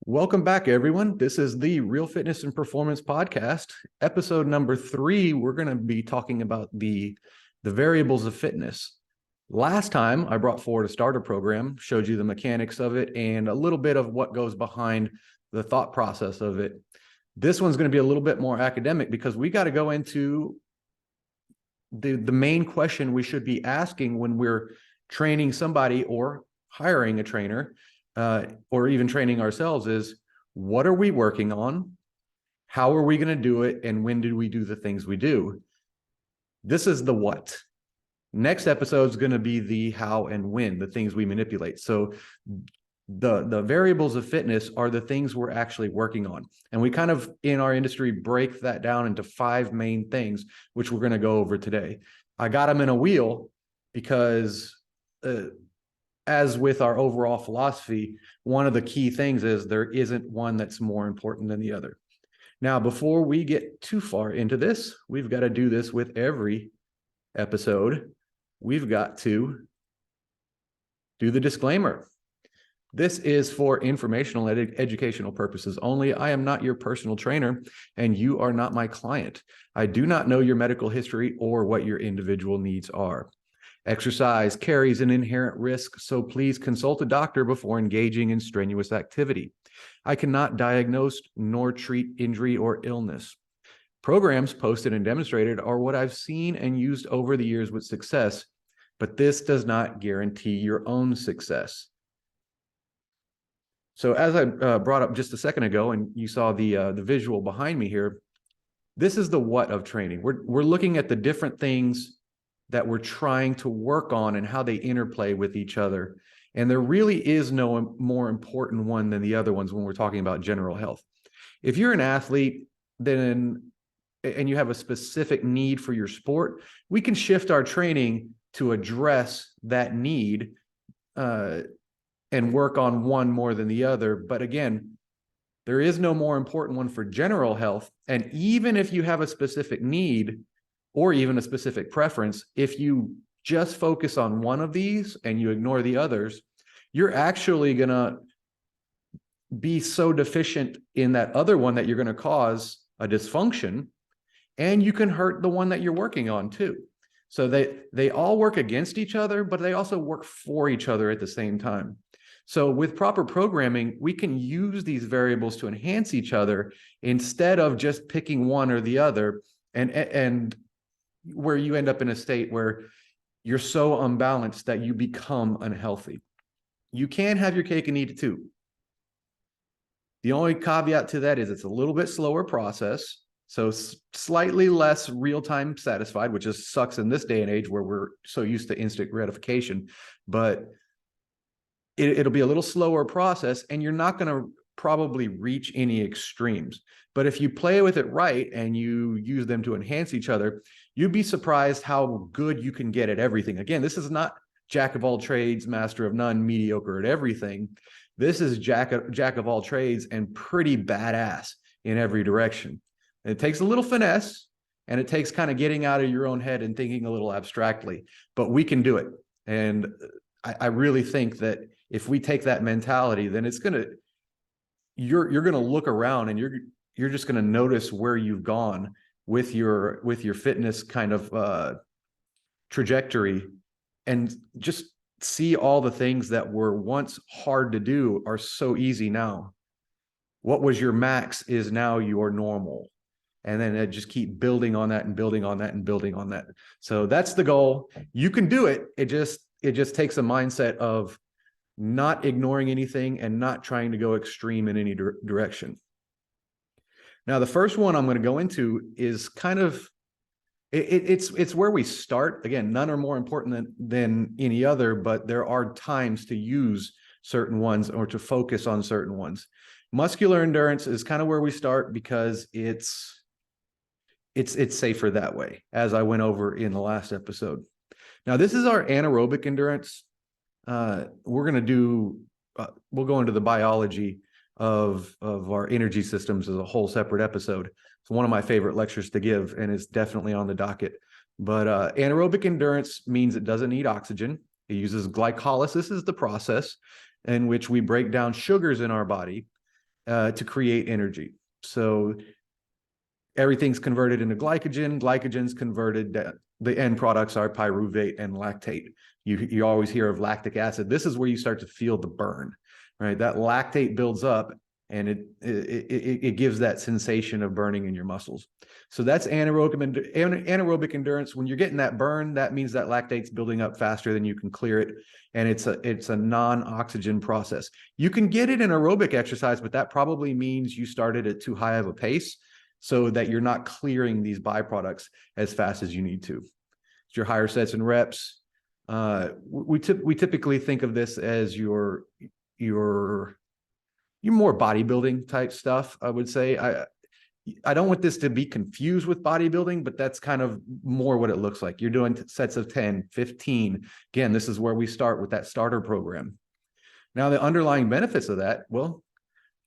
Welcome back, everyone. This is the Real Fitness and Performance Podcast, episode number 3. We're going to be talking about the variables of fitness. Last time, I brought forward a starter program, showed you the mechanics of it, and a little bit of what goes behind the thought process of it. This one's going to be a little bit more academic because we got to go into the main question we should be asking when we're training somebody or hiring a trainer, or even training ourselves, is what are we working on? How are we going to do it? And when do we do the things we do? This is the what. Next episode is going to be the how and when, the things we manipulate. So the variables of fitness are the things we're actually working on. And we kind of, in our industry, break that down into 5 main things, which we're going to go over today. I got them in a wheel because as with our overall philosophy, one of the key things is there isn't one that's more important than the other. Now, before we get too far into this, we've got to do this with every episode. We've got to do the disclaimer. This is for informational and educational purposes only. I am not your personal trainer, and you are not my client. I do not know your medical history or what your individual needs are. Exercise carries an inherent risk, so please consult a doctor before engaging in strenuous activity. I cannot diagnose nor treat injury or illness. Programs posted and demonstrated are what I've seen and used over the years with success, but this does not guarantee your own success. So as I brought up just a second ago, and you saw the visual behind me here, this is the what of training. We're looking at the different things that we're trying to work on and how they interplay with each other. And there really is no more important one than the other ones when we're talking about general health. If you're an athlete, and you have a specific need for your sport, we can shift our training to address that need and work on one more than the other. But again, there is no more important one for general health. And even if you have a specific need or even a specific preference, if you just focus on one of these and you ignore the others, you're actually going to be so deficient in that other one that you're going to cause a dysfunction, and you can hurt the one that you're working on too. So they all work against each other, but they also work for each other at the same time. So with proper programming, we can use these variables to enhance each other instead of just picking one or the other, and where you end up in a state where you're so unbalanced that you become unhealthy. You can have your cake and eat it too. The only caveat to that is it's a little bit slower process, so slightly less real-time satisfied, which just sucks in this day and age where we're so used to instant gratification. But it'll be a little slower process, and you're not going to probably reach any extremes. But if you play with it right and you use them to enhance each other, you'd be surprised how good you can get at everything. Again, this is not jack of all trades, master of none, mediocre at everything. This is jack of all trades and pretty badass in every direction. And it takes a little finesse, and it takes kind of getting out of your own head and thinking a little abstractly, but we can do it. And I really think that if we take that mentality, then it's going to, you're going to look around and you're just going to notice where you've gone with your fitness kind of trajectory, and just see all the things that were once hard to do are so easy now. What was your max is now your normal. And then just keep building on that and building on that and building on that. So that's the goal. You can do it. It just takes a mindset of not ignoring anything and not trying to go extreme in any direction. Now, the first one I'm going to go into is kind of, it's where we start. Again, none are more important than any other, but there are times to use certain ones or to focus on certain ones. Muscular endurance is kind of where we start because it's safer that way, as I went over in the last episode. Now, this is our anaerobic endurance. We're going to do, we'll go into the biology of our energy systems as a whole separate episode. It's one of my favorite lectures to give, and it's definitely on the docket. But anaerobic endurance means it doesn't need oxygen. It uses glycolysis as the process in which we break down sugars in our body to create energy. So everything's converted into glycogen. Glycogen's converted. The end products are pyruvate and lactate. You always hear of lactic acid. This is where you start to feel the burn, right? That lactate builds up, and it gives that sensation of burning in your muscles. So that's anaerobic endurance. When you're getting that burn, that means that lactate's building up faster than you can clear it, and it's a non-oxygen process. You can get it in aerobic exercise, but that probably means you started at too high of a pace, so that you're not clearing these byproducts as fast as you need to. It's your higher sets and reps. We typically think of this as your more bodybuilding type stuff, I would say. I don't want this to be confused with bodybuilding, but that's kind of more what it looks like. You're doing sets of 10, 15. Again, this is where we start with that starter program. Now, the underlying benefits of that, well,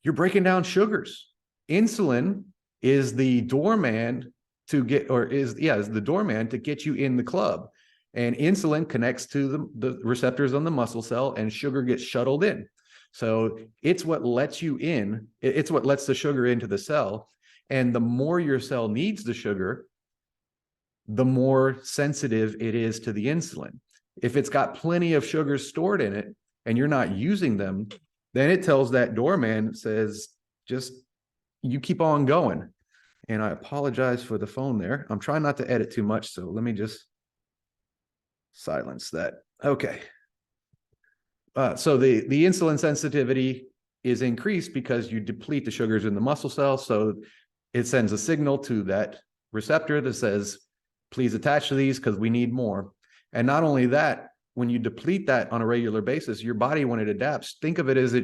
you're breaking down sugars. Insulin is the doorman to get, is the doorman to get you in the club. And insulin connects to the receptors on the muscle cell, and sugar gets shuttled in. So it's what lets you in. It's what lets the sugar into the cell. And the more your cell needs the sugar, the more sensitive it is to the insulin. If it's got plenty of sugars stored in it and you're not using them, then it tells that doorman, says, just, you keep on going. And I apologize for the phone there. I'm trying not to edit too much, so let me just silence that. Okay. So the insulin sensitivity is increased because you deplete the sugars in the muscle cell. So it sends a signal to that receptor that says, please attach to these because we need more. And not only that, when you deplete that on a regular basis, your body, when it adapts, think of it as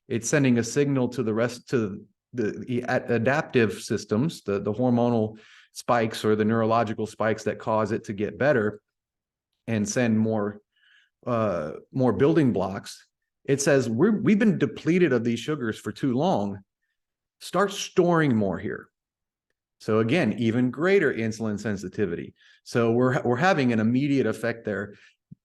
it's sending a signal to the rest, to the adaptive systems, the hormonal spikes or the neurological spikes that cause it to get better and send more building blocks. It says, we've been depleted of these sugars for too long. Start storing more here. So again, even greater insulin sensitivity. So we're having an immediate effect there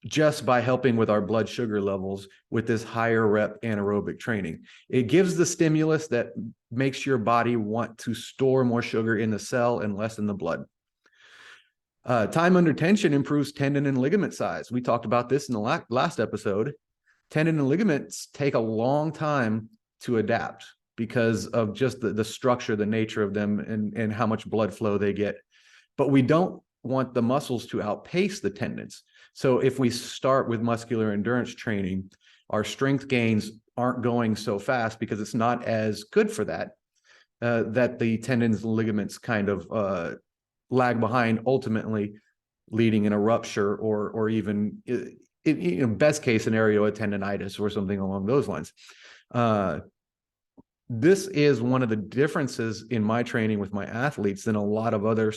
just by helping with our blood sugar levels with this higher rep anaerobic training. It gives the stimulus that makes your body want to store more sugar in the cell and less in the blood. Time under tension improves tendon and ligament size. We talked about this in the last episode. Tendon and ligaments take a long time to adapt because of just the structure, the nature of them, and how much blood flow they get. But we don't want the muscles to outpace the tendons. So if we start with muscular endurance training, our strength gains aren't going so fast because it's not as good for that, that the tendons and ligaments kind of lag behind, ultimately leading in a rupture or even, in best case scenario, a tendonitis or something along those lines. This is one of the differences in my training with my athletes than a lot of other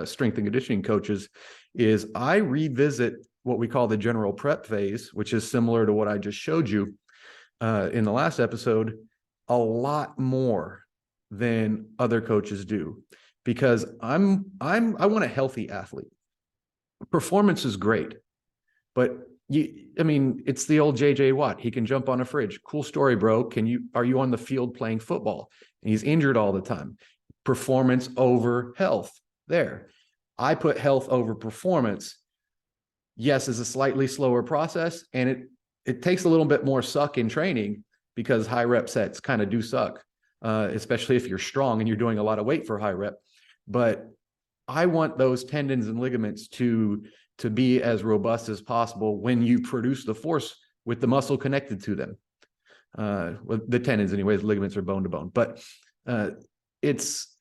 strength and conditioning coaches, is I revisit what we call the general prep phase, which is similar to what I just showed you in the last episode, a lot more than other coaches do, because I want a healthy athlete. Performance is great, but it's the old JJ Watt. He can jump on a fridge. Cool story, bro. Are you on the field playing football? And he's injured all the time. Performance over health. There. I put health over performance. Yes, it's a slightly slower process, and it takes a little bit more suck in training because high rep sets kind of do suck, especially if you're strong and you're doing a lot of weight for high rep. But I want those tendons and ligaments to be as robust as possible when you produce the force with the muscle connected to them. Well, the tendons anyways, ligaments are bone to bone, but it's,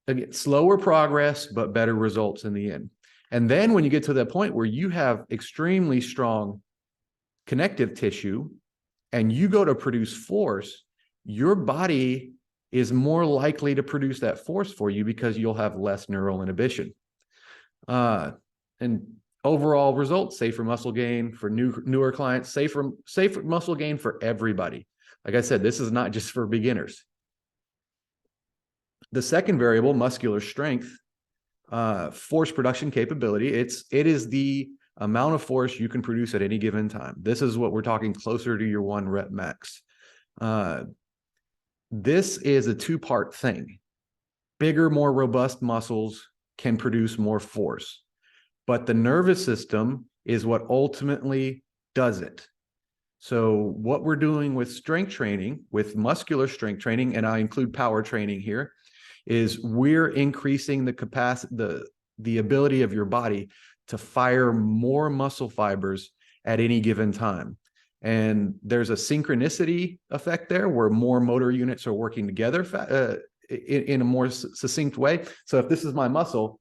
again, slower progress, but better results in the end. And then when you get to that point where you have extremely strong connective tissue and you go to produce force, your body is more likely to produce that force for you because you'll have less neural inhibition. And overall results, safer muscle gain for newer clients, safer muscle gain for everybody. Like I said, this is not just for beginners. The second variable, muscular strength, force production capability. It is the amount of force you can produce at any given time. This is what we're talking closer to your 1 rep max. This is a two-part thing. Bigger, more robust muscles can produce more force, but the nervous system is what ultimately does it. So what we're doing with strength training, with muscular strength training, and I include power training here, is we're increasing the capacity, the ability of your body to fire more muscle fibers at any given time. And there's a synchronicity effect there where more motor units are working together in a more succinct way. So if this is my muscle,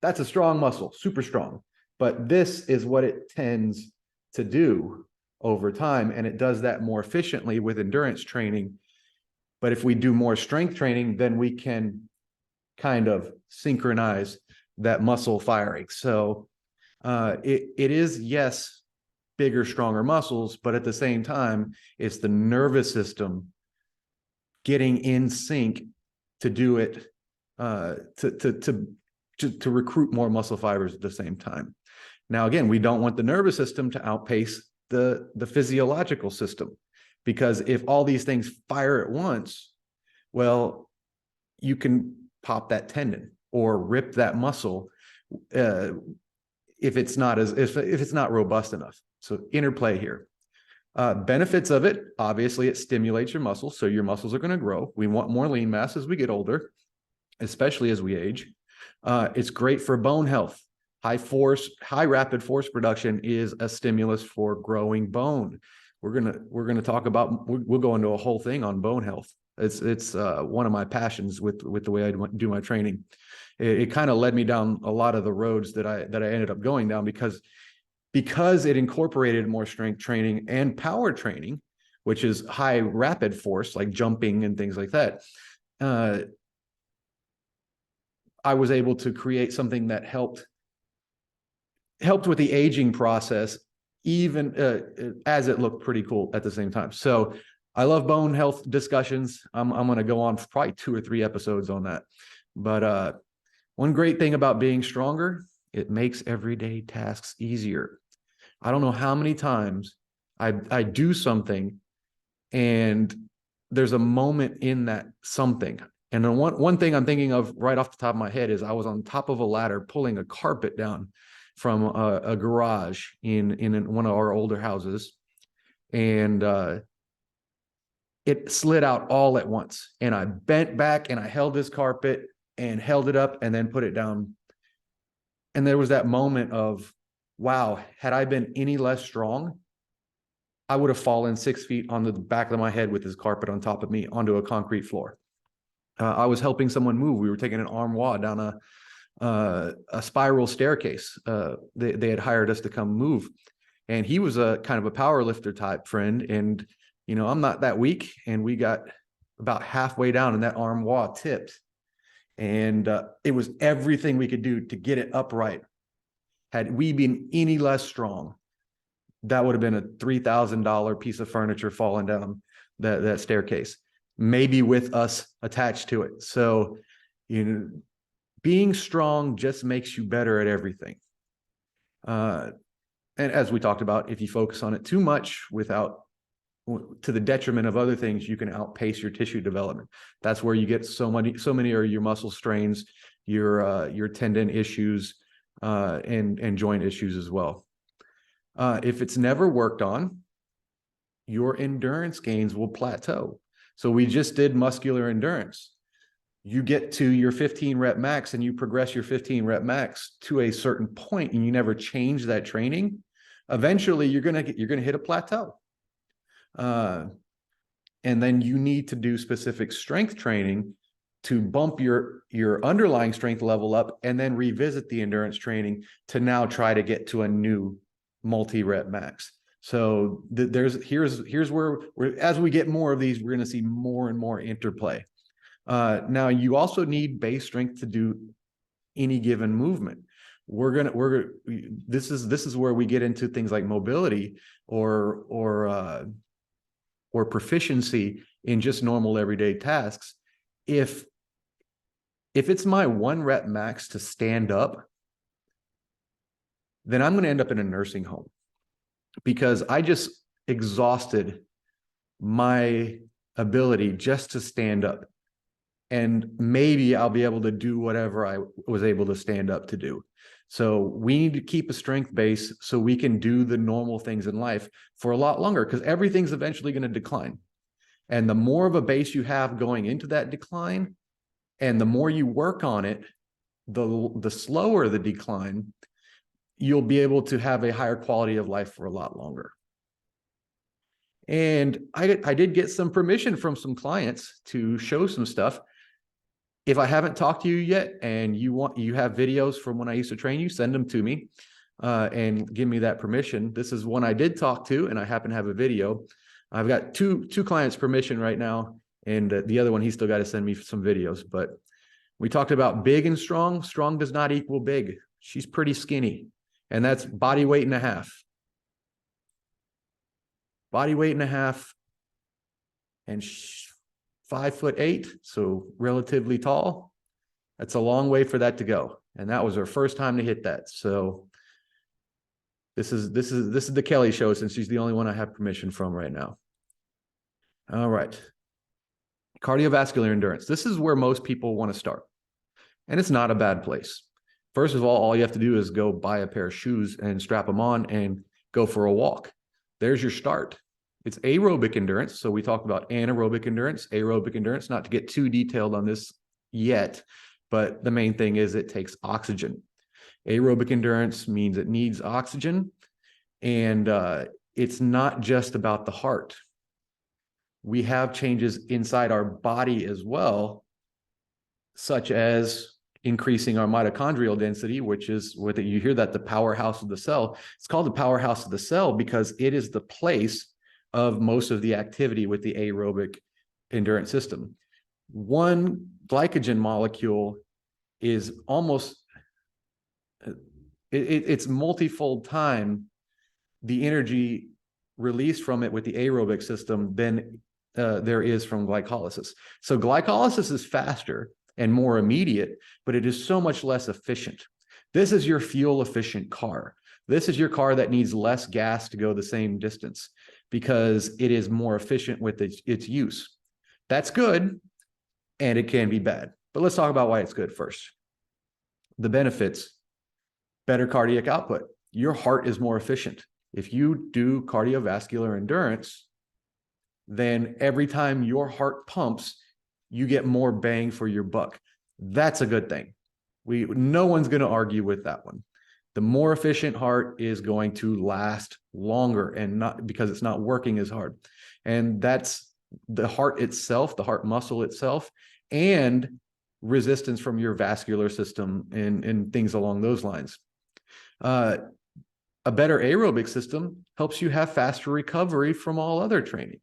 that's a strong muscle, super strong. But this is what it tends to do over time. And it does that more efficiently with endurance training. But if we do more strength training, then we can kind of synchronize that muscle firing. So it is, yes, bigger, stronger muscles, but at the same time, it's the nervous system getting in sync to do it, to recruit more muscle fibers at the same time. Now, again, we don't want the nervous system to outpace the physiological system, because if all these things fire at once, well, you can pop that tendon or rip that muscle if it's not robust enough. So interplay here. Benefits of it, obviously, it stimulates your muscles, so your muscles are going to grow. We want more lean mass as we get older, especially as we age. It's great for bone health. High rapid force production is a stimulus for growing bone. We're gonna talk about. We'll go into a whole thing on bone health. It's one of my passions with the way I do my training. It kind of led me down a lot of the roads that I ended up going down because it incorporated more strength training and power training, which is high rapid force, like jumping and things like that. I was able to create something that helped with the aging process, even as it looked pretty cool at the same time. So I love bone health discussions. I'm going to go on for probably 2 or 3 episodes on that. But one great thing about being stronger, it makes everyday tasks easier. I don't know how many times I do something and there's a moment in that something. And then one thing I'm thinking of right off the top of my head is I was on top of a ladder pulling a carpet down from a garage in one of our older houses. And it slid out all at once. And I bent back and I held this carpet and held it up and then put it down. And there was that moment of, wow, had I been any less strong, I would have fallen 6 feet on the back of my head with this carpet on top of me onto a concrete floor. I was helping someone move. We were taking an armoire down a spiral staircase. They had hired us to come move. And he was a kind of a power lifter type friend. And, you know, I'm not that weak. And we got about halfway down and that armoire tipped. And it was everything we could do to get it upright. Had we been any less strong, that would have been a $3,000 piece of furniture falling down that staircase, maybe with us attached to it. So, you know, being strong just makes you better at everything. And as we talked about, if you focus on it too much to the detriment of other things, you can outpace your tissue development. That's where you get so many of your muscle strains, your tendon issues, and joint issues as well. If it's never worked on, your endurance gains will plateau. So we just did muscular endurance. You get to your 15 rep max and you progress your 15 rep max to a certain point and you never change that training. Eventually you're going to hit a plateau. And then you need to do specific strength training to bump your underlying strength level up and then revisit the endurance training to now try to get to a new multi-rep max. So here's where as we get more of these, we're going to see more and more interplay. Now you also need base strength to do any given movement. This is where we get into things like mobility or proficiency in just normal everyday tasks. If it's my 1 rep max to stand up, then I'm going to end up in a nursing home because I just exhausted my ability just to stand up. And maybe I'll be able to do whatever I was able to stand up to do. So we need to keep a strength base so we can do the normal things in life for a lot longer, because everything's eventually going to decline. And the more of a base you have going into that decline, and the more you work on it, the slower the decline, you'll be able to have a higher quality of life for a lot longer. And I did get some permission from some clients to show some stuff. If I haven't talked to you yet and you have videos from when I used to train you, send them to me and give me that permission. This is one I did talk to, and I happen to have a video. I've got two clients' permission right now, and the other one, he's still got to send me some videos. But we talked about big and strong. Strong does not equal big. She's pretty skinny, and that's body weight and a half. Body weight and a half, and 5'8", so relatively tall. That's a long way for that to go, and that was her first time to hit that. So this is the Kelly show, since she's the only one I have permission from right now. All right, cardiovascular endurance. This is where most people want to start, and it's not a bad place. First of all you have to do is go buy a pair of shoes and strap them on and go for a walk. There's your start. It's aerobic endurance. So we talked about anaerobic endurance, aerobic endurance, not to get too detailed on this yet, but the main thing is it takes oxygen. Aerobic endurance means it needs oxygen, and it's not just about the heart. We have changes inside our body as well, such as increasing our mitochondrial density, which is what you hear that the powerhouse of the cell. It's called the powerhouse of the cell because it is the place of most of the activity with the aerobic endurance system. One glycogen molecule is almost, it's multifold time the energy released from it with the aerobic system than there is from glycolysis. So glycolysis is faster and more immediate, but it is so much less efficient. This is your fuel efficient car. This is your car that needs less gas to go the same distance because it is more efficient with its use. That's good, and it can be bad. But let's talk about why it's good first. The benefits: better cardiac output. Your heart is more efficient. If you do cardiovascular endurance, then every time your heart pumps, you get more bang for your buck. That's a good thing. No one's going to argue with that one. The more efficient heart is going to last longer, and not because it's not working as hard. And that's the heart itself, the heart muscle itself, and resistance from your vascular system and things along those lines. A better aerobic system helps you have faster recovery from all other training.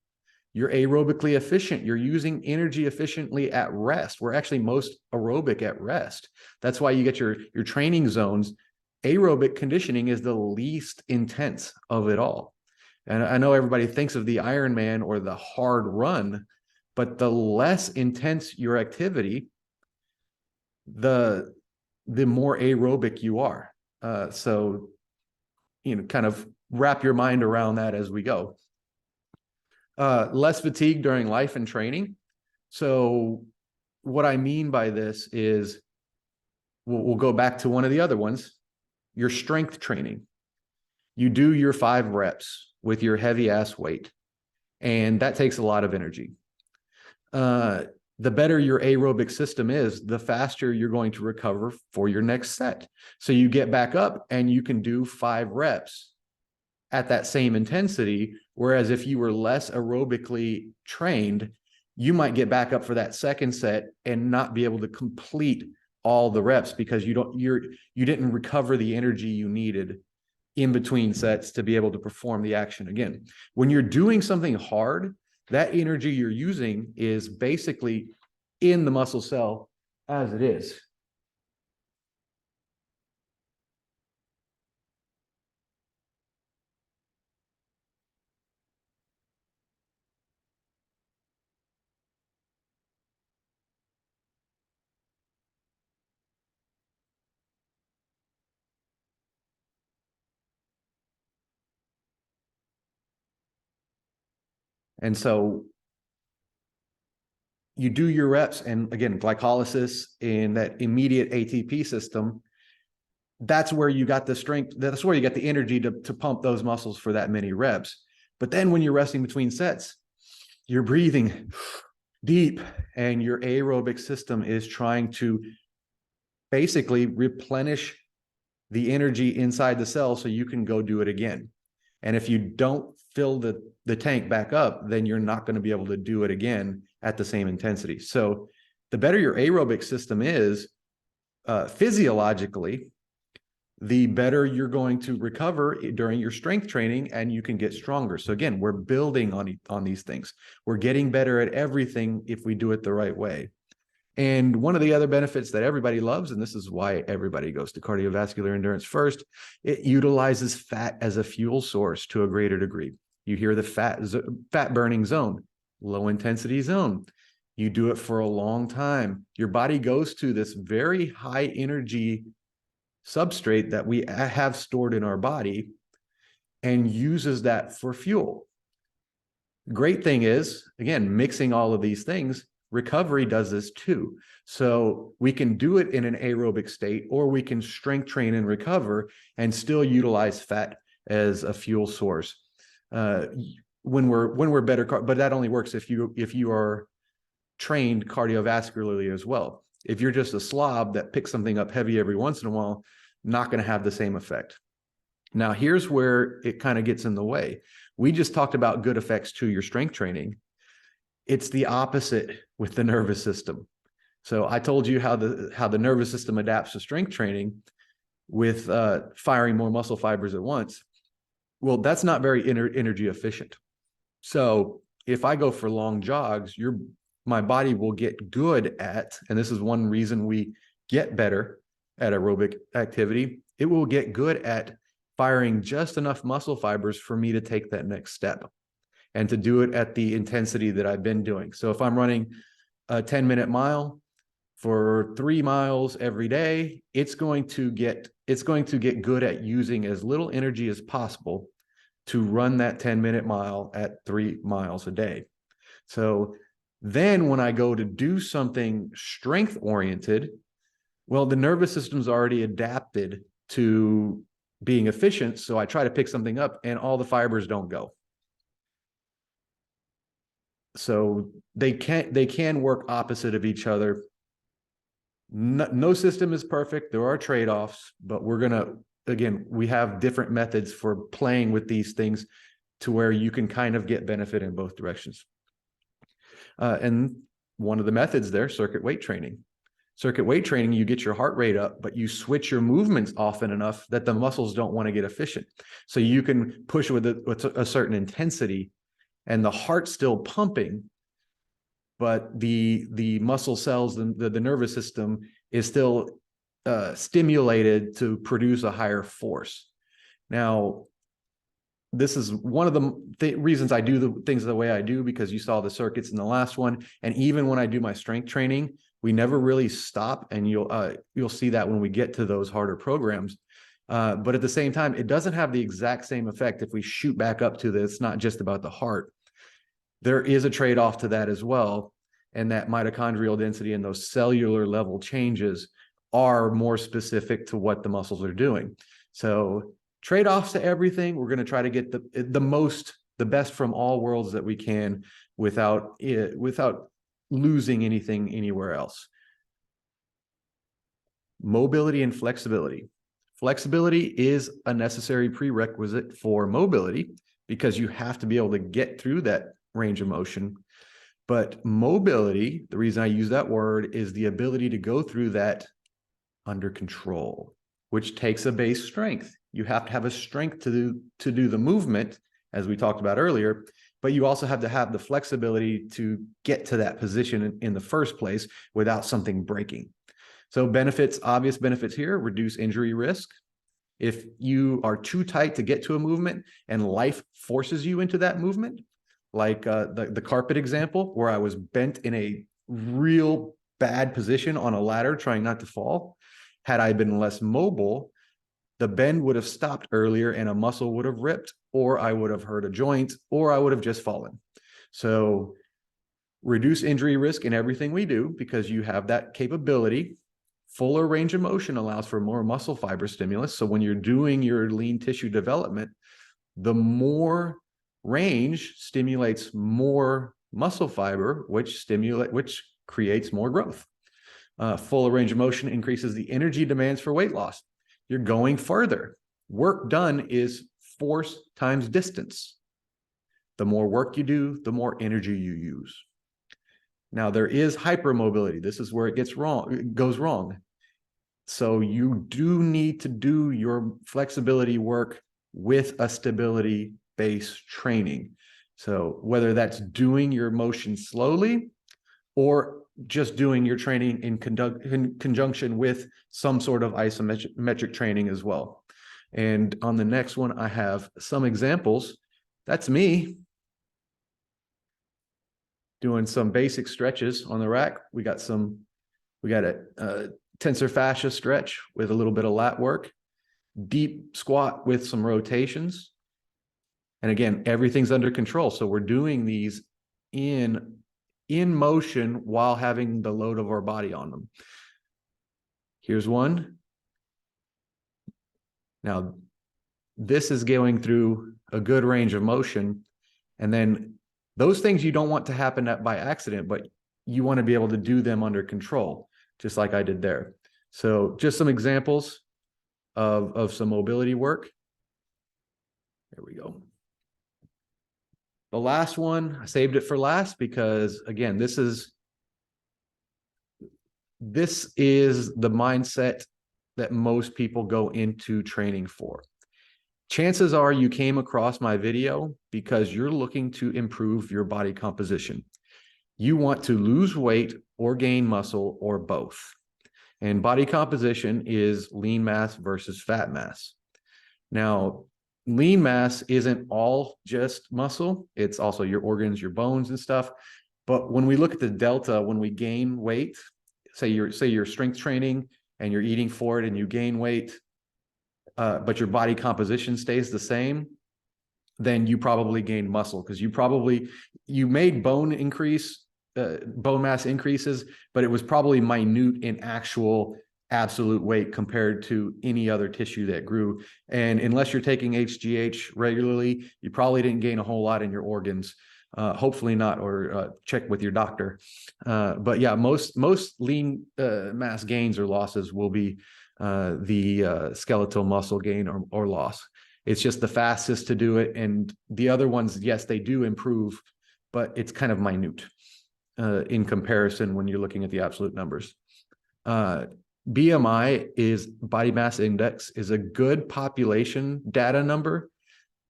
You're aerobically efficient. You're using energy efficiently at rest. We're actually most aerobic at rest. That's why you get your training zones. Aerobic conditioning is the least intense of it all. And I know everybody thinks of the Ironman or the hard run, but the less intense your activity, the more aerobic you are. So, kind of wrap your mind around that as we go. Less fatigue during life and training. So what I mean by this is, we'll go back to one of the other ones, your strength training. You do your 5 reps with your heavy ass weight, and that takes a lot of energy. The better your aerobic system is, the faster you're going to recover for your next set. So you get back up and you can do 5 reps at that same intensity. Whereas if you were less aerobically trained, you might get back up for that second set and not be able to complete all the reps because you didn't recover the energy you needed in between sets to be able to perform the action again. When you're doing something hard, that energy you're using is basically in the muscle cell as it is. And so you do your reps, and again, glycolysis in that immediate ATP system, that's where you got the strength, that's where you got the energy to pump those muscles for that many reps. But then when you're resting between sets, you're breathing deep, and your aerobic system is trying to basically replenish the energy inside the cell so you can go do it again. And if you don't fill the tank back up, then you're not going to be able to do it again at the same intensity. So the better your aerobic system is physiologically, the better you're going to recover during your strength training, and you can get stronger. So again, we're building on these things. We're getting better at everything if we do it the right way. And one of the other benefits that everybody loves, and this is why everybody goes to cardiovascular endurance first, it utilizes fat as a fuel source to a greater degree. You hear the fat burning zone, low intensity zone. You do it for a long time. Your body goes to this very high energy substrate that we have stored in our body and uses that for fuel. Great thing is, again, mixing all of these things, recovery does this too. So we can do it in an aerobic state, or we can strength train and recover and still utilize fat as a fuel source when we're better. But that only works if you are trained cardiovascularly as well. If you're just a slob that picks something up heavy every once in a while, not going to have the same effect. Now, here's where it kind of gets in the way. We just talked about good effects to your strength training. It's the opposite with the nervous system. So I told you how the nervous system adapts to strength training with firing more muscle fibers at once. Well, that's not very energy efficient. So if I go for long jogs, my body will get good at, and this is one reason we get better at aerobic activity, it will get good at firing just enough muscle fibers for me to take that next step and to do it at the intensity that I've been doing. So if I'm running a 10-minute mile for 3 miles every day, it's going to get good at using as little energy as possible to run that 10-minute mile at 3 miles a day. So then when I go to do something strength oriented, well, the nervous system's already adapted to being efficient. So I try to pick something up and all the fibers don't go. So they can work opposite of each other. No system is perfect. There are trade-offs, but we have different methods for playing with these things to where you can kind of get benefit in both directions. And one of the methods there, circuit weight training. Circuit weight training, you get your heart rate up, but you switch your movements often enough that the muscles don't want to get efficient. So you can push with a certain intensity and the heart's still pumping, but the muscle cells, the nervous system is still stimulated to produce a higher force. Now, this is one of the reasons I do the things the way I do, because you saw the circuits in the last one. And even when I do my strength training, we never really stop. And you'll see that when we get to those harder programs. But at the same time, it doesn't have the exact same effect if we shoot back up to this. It's not just about the heart. There is a trade-off to that as well. And that mitochondrial density and those cellular level changes are more specific to what the muscles are doing. So trade-offs to everything. We're going to try to get the best from all worlds that we can without losing anything anywhere else. Mobility and flexibility. Flexibility is a necessary prerequisite for mobility because you have to be able to get through that range of motion. But mobility, the reason I use that word, is the ability to go through that under control, which takes a base strength. You have to have a strength to do the movement, as we talked about earlier, but you also have to have the flexibility to get to that position in the first place without something breaking. So obvious benefits here: reduce injury risk. If you are too tight to get to a movement and life forces you into that movement, like the carpet example, where I was bent in a real bad position on a ladder trying not to fall, had I been less mobile, the bend would have stopped earlier and a muscle would have ripped, or I would have hurt a joint, or I would have just fallen. So reduce injury risk in everything we do because you have that capability. Fuller range of motion allows for more muscle fiber stimulus. So when you're doing your lean tissue development, the more range stimulates more muscle fiber, which creates more growth. Fuller range of motion increases the energy demands for weight loss. You're going further. Work done is force times distance. The more work you do, the more energy you use. Now there is hypermobility. This is where it goes wrong. So you do need to do your flexibility work with a stability-based training. So whether that's doing your motion slowly or just doing your training in conjunction with some sort of isometric training as well. And on the next one, I have some examples. That's me doing some basic stretches on the rack. We got a tensor fascia stretch with a little bit of lat work, deep squat with some rotations. And again, everything's under control. So we're doing these in motion while having the load of our body on them. Here's one. Now, this is going through a good range of motion. And then those things you don't want to happen by accident, but you want to be able to do them under control, just like I did there. So just some examples of some mobility work. There we go. The last one, I saved it for last because, again, this is the mindset that most people go into training for. Chances are you came across my video because you're looking to improve your body composition. You want to lose weight or gain muscle or both. And body composition is lean mass versus fat mass. Now, lean mass isn't all just muscle. It's also your organs, your bones and stuff. But when we look at the delta, when we gain weight, say you're strength training and you're eating for it and you gain weight, but your body composition stays the same, then you probably gained muscle because you made bone mass increases, but it was probably minute in actual absolute weight compared to any other tissue that grew. And unless you're taking HGH regularly, you probably didn't gain a whole lot in your organs. Hopefully not, or check with your doctor. But yeah, most lean mass gains or losses will be the skeletal muscle gain or loss. It's just the fastest to do it. And the other ones, yes, they do improve, but it's kind of minute in comparison when you're looking at the absolute numbers. BMI is body mass index is a good population data number,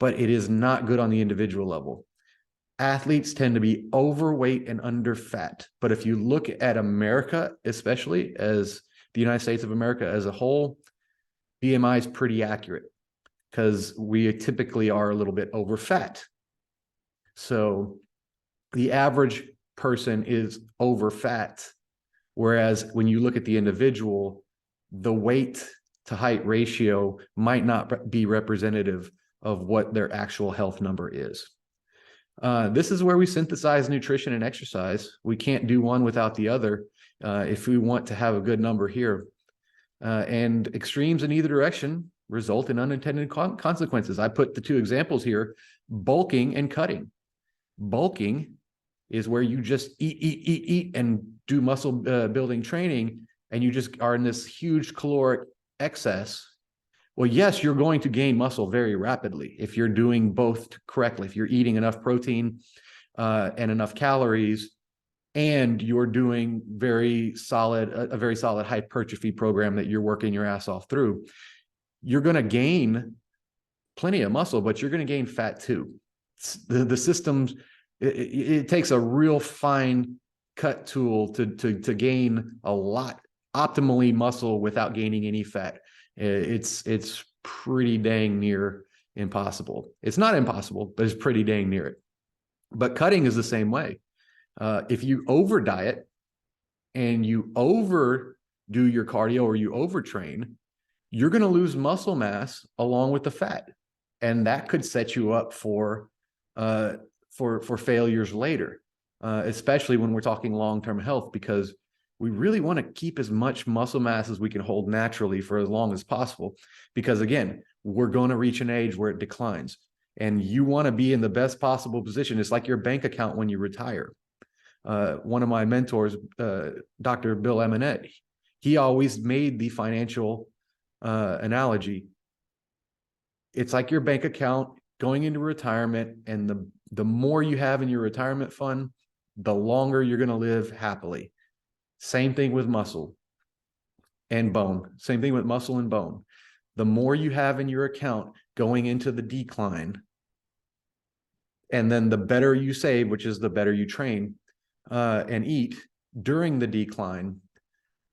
but it is not good on the individual level. Athletes tend to be overweight and under fat. But if you look at America, especially as the United States of America as a whole, BMI is pretty accurate because we typically are a little bit over fat. So the average person is over fat. Whereas when you look at the individual, the weight to height ratio might not be representative of what their actual health number is. This is where we synthesize nutrition and exercise. We can't do one without the other if we want to have a good number here. And extremes in either direction result in unintended consequences. I put the two examples here, bulking and cutting. Bulking is where you just eat and do muscle building training, and you just are in this huge caloric excess. Well, yes, you're going to gain muscle very rapidly if you're doing both correctly. If you're eating enough protein and enough calories, and you're doing a very solid hypertrophy program that you're working your ass off through, you're going to gain plenty of muscle, but you're going to gain fat too. The systems, it takes a real fine cut tool to gain a lot optimally muscle without gaining any fat. It's pretty dang near impossible. It's not impossible, but it's pretty dang near it. But cutting is the same way. If you over diet and you overdo your cardio or you overtrain, you're going to lose muscle mass along with the fat, and that could set you up for failures later. especially when we're talking long-term health, because we really want to keep as much muscle mass as we can hold naturally for as long as possible. Because again, we're going to reach an age where it declines, and you want to be in the best possible position. It's like your bank account when you retire. One of my mentors, Dr. Bill Eminette, he always made the financial analogy. It's like your bank account going into retirement, and the more you have in your retirement fund, the longer you're going to live happily. Same thing with muscle and bone. Same thing with muscle and bone. The more you have in your account going into the decline, and then the better you save, which is the better you train and eat during the decline,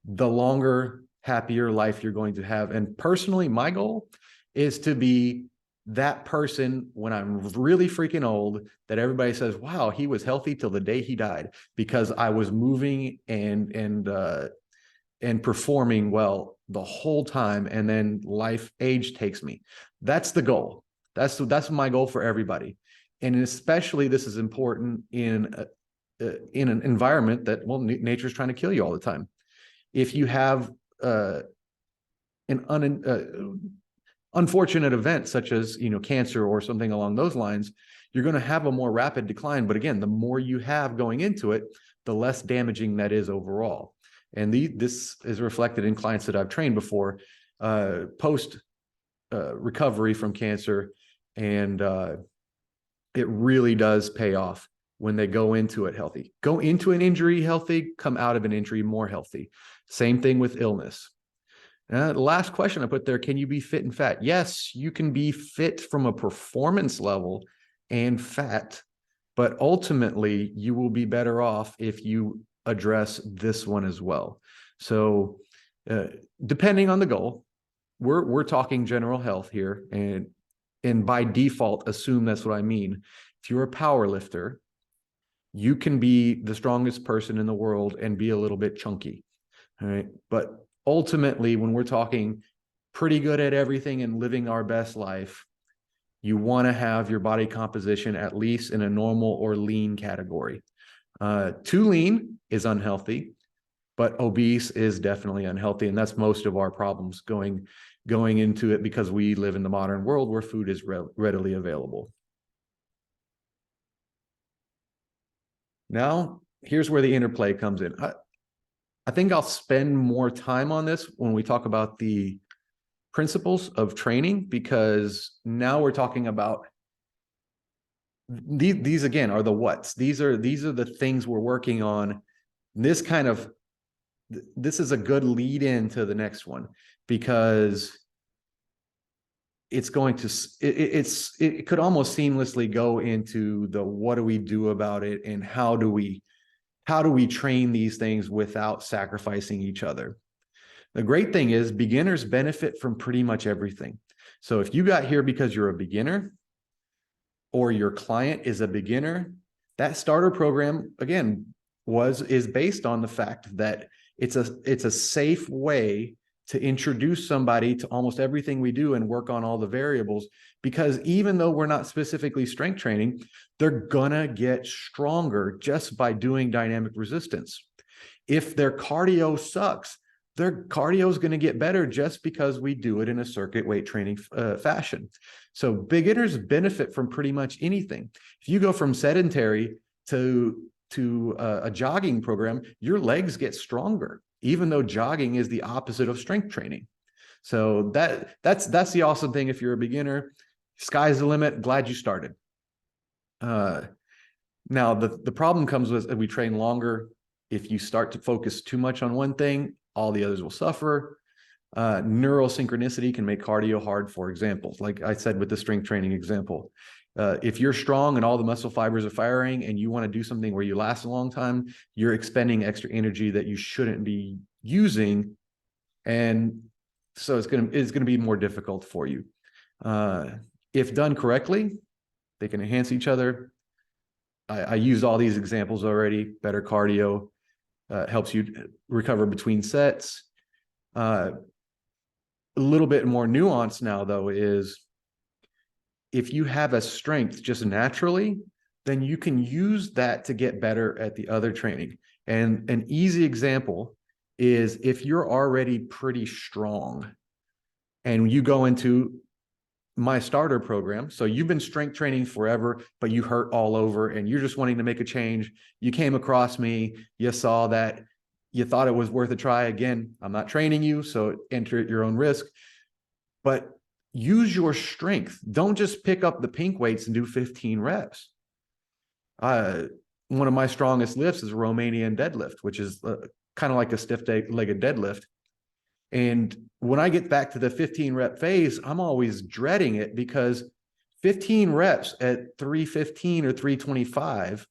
the longer, happier life you're going to have. And personally, my goal is to be that person when I'm really freaking old, that everybody says, wow, he was healthy till the day he died, because I was moving and performing well the whole time, and then age takes me. That's the goal. That's my goal for everybody. And especially this is important in an environment that, well, nature's trying to kill you all the time. If you have unfortunate event such as, cancer or something along those lines, you're going to have a more rapid decline. But again, the more you have going into it, the less damaging that is overall. And this is reflected in clients that I've trained before, post recovery from cancer, and it really does pay off when they go into it healthy. Go into an injury healthy, come out of an injury more healthy. Same thing with illness. The last question I put there, can you be fit and fat? Yes, you can be fit from a performance level and fat, but ultimately you will be better off if you address this one as well. So depending on the goal, we're talking general health here, and by default, assume that's what I mean. If you're a power lifter, you can be the strongest person in the world and be a little bit chunky, all right? But ultimately, when we're talking pretty good at everything and living our best life, you want to have your body composition at least in a normal or lean category. Too lean is unhealthy, but obese is definitely unhealthy. And that's most of our problems going into it, because we live in the modern world where food is readily available. Now, here's where the interplay comes in. I think I'll spend more time on this when we talk about the principles of training, because now we're talking about these again are the whats. These are the things we're working on. This is a good lead in to the next one, because it's going to it could almost seamlessly go into the what do we do about it, and how do we train these things without sacrificing each other. The great thing is beginners benefit from pretty much everything. So if you got here because you're a beginner, or your client is a beginner, that starter program again is based on the fact that it's a safe way to introduce somebody to almost everything we do and work on all the variables, because even though we're not specifically strength training, they're gonna get stronger just by doing dynamic resistance. If their cardio sucks, their cardio is going to get better just because we do it in a circuit weight training fashion. So beginners benefit from pretty much anything. If you go from sedentary to a jogging program, your legs get stronger, even though jogging is the opposite of strength training. So that's the awesome thing. If you're a beginner, sky's the limit. Glad you started. Now the problem comes with, we train longer. If you start to focus too much on one thing, all the others will suffer. Neural synchronicity can make cardio hard, for example, like I said with the strength training example. If you're strong and all the muscle fibers are firing and you want to do something where you last a long time, you're expending extra energy that you shouldn't be using. And so it's going to be more difficult for you. If done correctly, they can enhance each other. I used all these examples already. Better cardio helps you recover between sets. A little bit more nuance now, though, is if you have a strength just naturally, then you can use that to get better at the other training. And an easy example is if you're already pretty strong and you go into my starter program. So you've been strength training forever, but you hurt all over and you're just wanting to make a change. You came across me, you saw that, you thought it was worth a try. Again, I'm not training you, so enter at your own risk, but use your strength. Don't just pick up the pink weights and do 15 reps. One of my strongest lifts is a Romanian deadlift, which is kind of like a stiff-legged deadlift. And when I get back to the 15 rep phase, I'm always dreading it because 15 reps at 315 or 325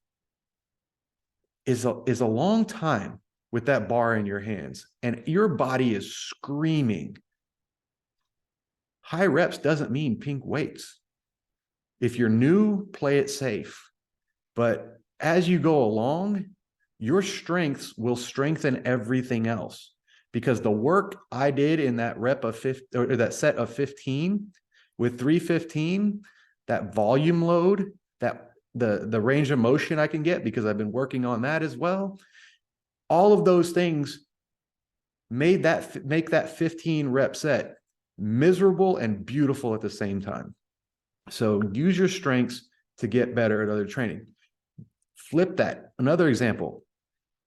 is a long time with that bar in your hands, and your body is screaming. High reps doesn't mean pink weights. If you're new, play it safe. But as you go along, your strengths will strengthen everything else, because the work I did in that rep of 50, or that set of 15 with 315, that volume load, that the range of motion I can get because I've been working on that as well. All of those things make that 15 rep set miserable and beautiful at the same time. So use your strengths to get better at other training. Flip that. Another example,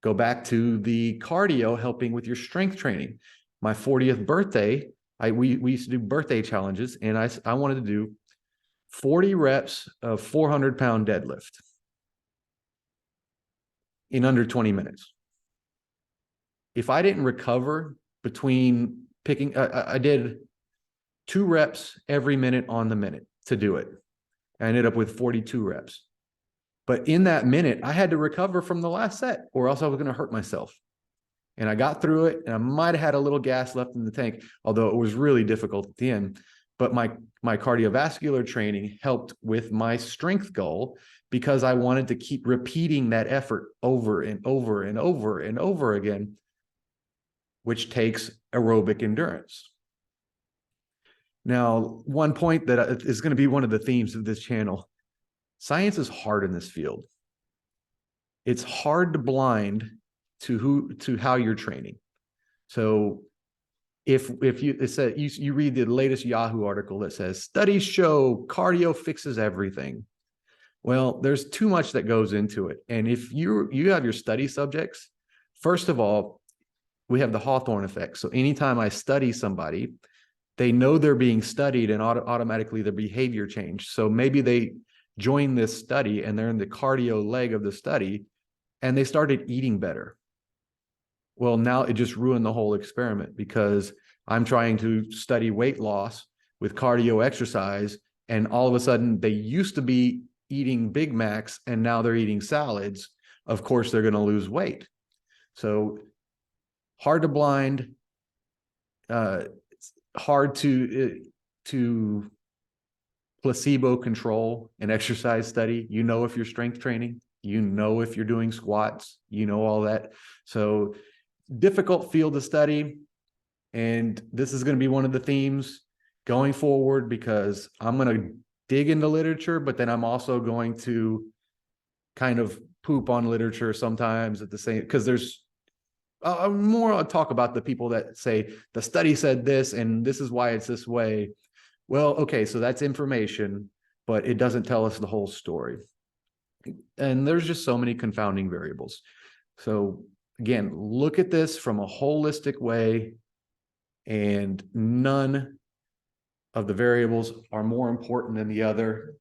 go back to the cardio helping with your strength training. My 40th birthday, we used to do birthday challenges, and I wanted to do 40 reps of 400-pound deadlift in under 20 minutes. If I didn't recover between picking, I did 2 reps every minute on the minute to do it. I ended up with 42 reps. But in that minute, I had to recover from the last set, or else I was going to hurt myself. And I got through it, and I might have had a little gas left in the tank, although it was really difficult at the end. But my cardiovascular training helped with my strength goal, because I wanted to keep repeating that effort over and over and over and over again, which takes aerobic endurance. Now, one point that is going to be one of the themes of this channel: science is hard in this field. It's hard to blind to how you're training. So if you read the latest Yahoo article that says studies show cardio fixes everything. Well, there's too much that goes into it. And if you have your study subjects, first of all, we have the Hawthorne effect. So anytime I study somebody, they know they're being studied, and automatically their behavior change. So maybe they join this study and they're in the cardio leg of the study and they started eating better. Well, now it just ruined the whole experiment, because I'm trying to study weight loss with cardio exercise, and all of a sudden they used to be eating Big Macs and now they're eating salads. Of course, they're going to lose weight. So hard to blind, hard to placebo control an exercise study. You know, if you're strength training, you know, if you're doing squats, you know, all that. So difficult field to study. And this is going to be one of the themes going forward, because I'm going to dig into literature, but then I'm also going to kind of poop on literature sometimes at the same, because there's more I'll talk about the people that say the study said this and this is why it's this way. Well, okay, so that's information, but it doesn't tell us the whole story. And there's just so many confounding variables. So again, look at this from a holistic way, and none of the variables are more important than the other.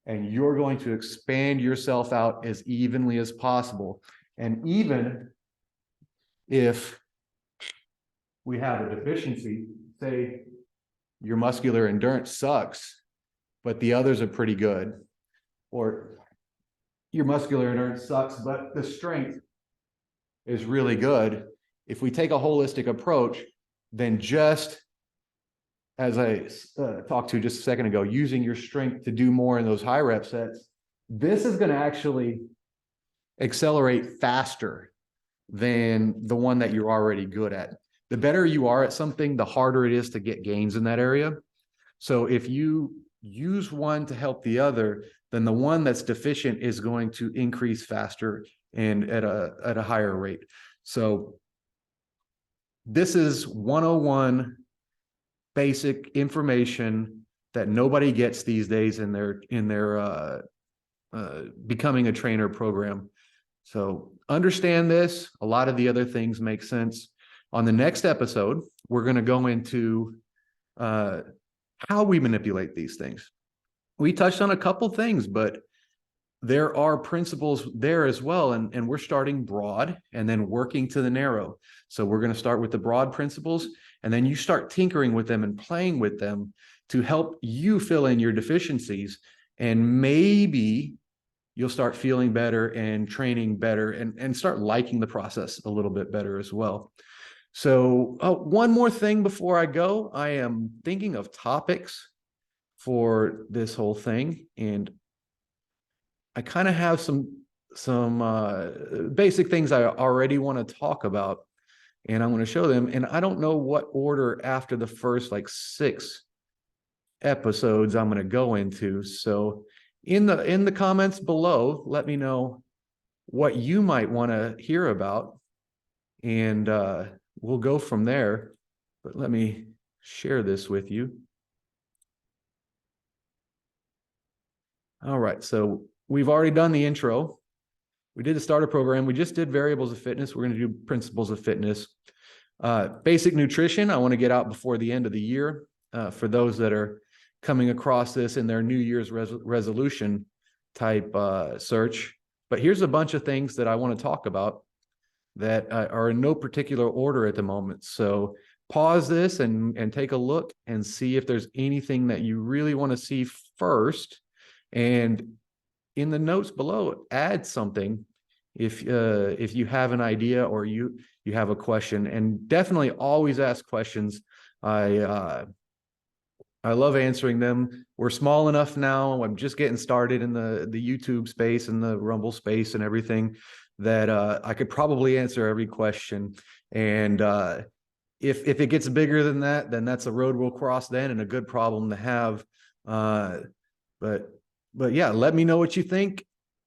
And you're going to expand yourself out as evenly as possible. And even if we have a deficiency, say your muscular endurance sucks, but the others are pretty good, or your muscular endurance sucks, but the strength is really good. If we take a holistic approach, then just as I talked to just a second ago, using your strength to do more in those high rep sets, this is going to actually accelerate faster than the one that you're already good at. The better you are at something, the harder it is to get gains in that area. So if you use one to help the other, then the one that's deficient is going to increase faster and at a higher rate. So this is 101 basic information that nobody gets these days in their becoming a trainer program. So understand this. A lot of the other things make sense. On the next episode, we're going to go into how we manipulate these things. We touched on a couple things, but there are principles there as well. And we're starting broad and then working to the narrow. So we're going to start with the broad principles, and then you start tinkering with them and playing with them to help you fill in your deficiencies. And maybe you'll start feeling better and training better and start liking the process a little bit better as well. So one more thing before I go, I am thinking of topics for this whole thing, and I kind of have some basic things I already want to talk about, and I'm going to show them. And I don't know what order after the first like 6 episodes I'm going to go into. So in the comments below, let me know what you might want to hear about, and we'll go from there. But let me share this with you. All right, so we've already done the intro. We did the starter program. We just did variables of fitness. We're going to do principles of fitness. Basic nutrition, I want to get out before the end of the year for those that are coming across this in their New Year's resolution type search. But here's a bunch of things that I want to talk about that are in no particular order at the moment. So pause this and take a look and see if there's anything that you really want to see first. And in the notes below, add something if you have an idea or you have a question. And definitely always ask questions. I love answering them. We're small enough now. I'm just getting started in the YouTube space and the Rumble space and everything that I could probably answer every question. And if it gets bigger than that, then that's a road we'll cross then, and a good problem to have. But yeah, let me know what you think.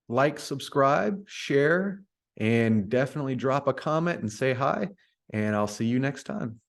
Like, subscribe, share, and definitely drop a comment and say hi. And I'll see you next time.